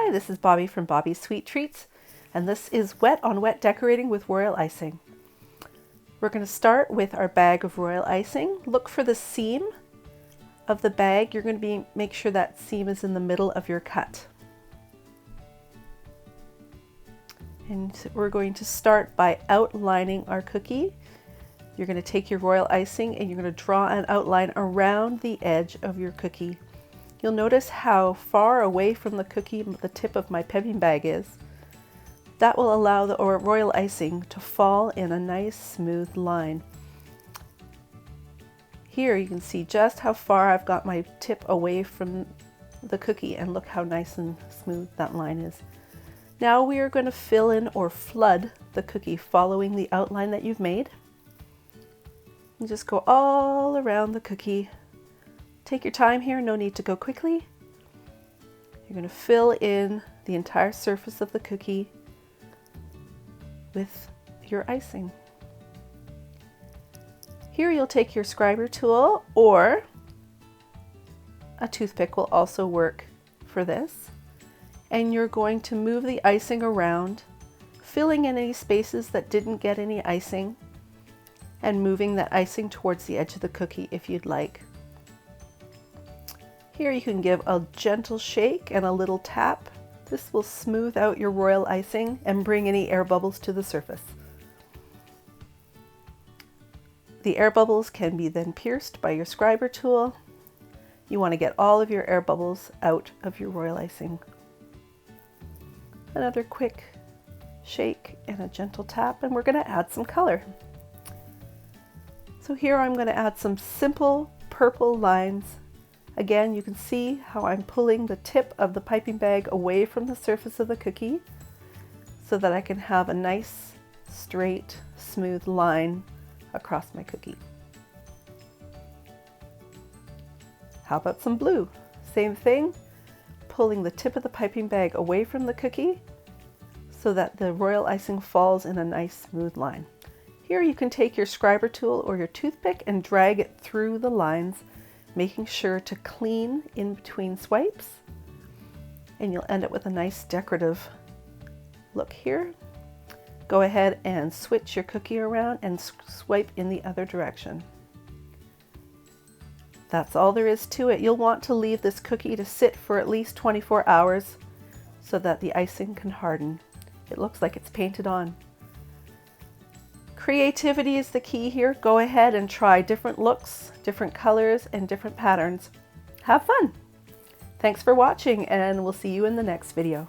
Hi, this is Bobby from Bobby's Sweet Treats, and this is Wet on Wet Decorating with Royal Icing. We're going to start with our bag of royal icing. Look for the seam of the bag. You're going to make sure that seam is in the middle of your cut. And we're going to start by outlining our cookie. You're going to take your royal icing and you're going to draw an outline around the edge of your cookie. You'll notice how far away from the cookie the tip of my piping bag is. That will allow the royal icing to fall in a nice smooth line. Here you can see just how far I've got my tip away from the cookie, and look how nice and smooth that line is. Now we are going to fill in or flood the cookie following the outline that you've made. You just go all around the cookie. Take your time here, no need to go quickly. You're going to fill in the entire surface of the cookie with your icing. Here you'll take your scriber tool, or a toothpick will also work for this. And you're going to move the icing around, filling in any spaces that didn't get any icing, and moving that icing towards the edge of the cookie if you'd like. Here you can give a gentle shake and a little tap. This will smooth out your royal icing and bring any air bubbles to the surface. The air bubbles can be then pierced by your scriber tool. You want to get all of your air bubbles out of your royal icing. Another quick shake and a gentle tap, and we're going to add some color. So here I'm going to add some simple purple lines. Again, you can see how I'm pulling the tip of the piping bag away from the surface of the cookie so that I can have a nice, straight, smooth line across my cookie. How about some blue? Same thing, pulling the tip of the piping bag away from the cookie so that the royal icing falls in a nice, smooth line. Here you can take your scriber tool or your toothpick and drag it through the lines, making sure to clean in between swipes, and you'll end up with a nice decorative look here. Go ahead and switch your cookie around and swipe in the other direction. That's all there is to it. You'll want to leave this cookie to sit for at least 24 hours so that the icing can harden. It looks like it's painted on. Creativity is the key here. Go ahead and try different looks, different colors, and different patterns. Have fun! Thanks for watching, and we'll see you in the next video.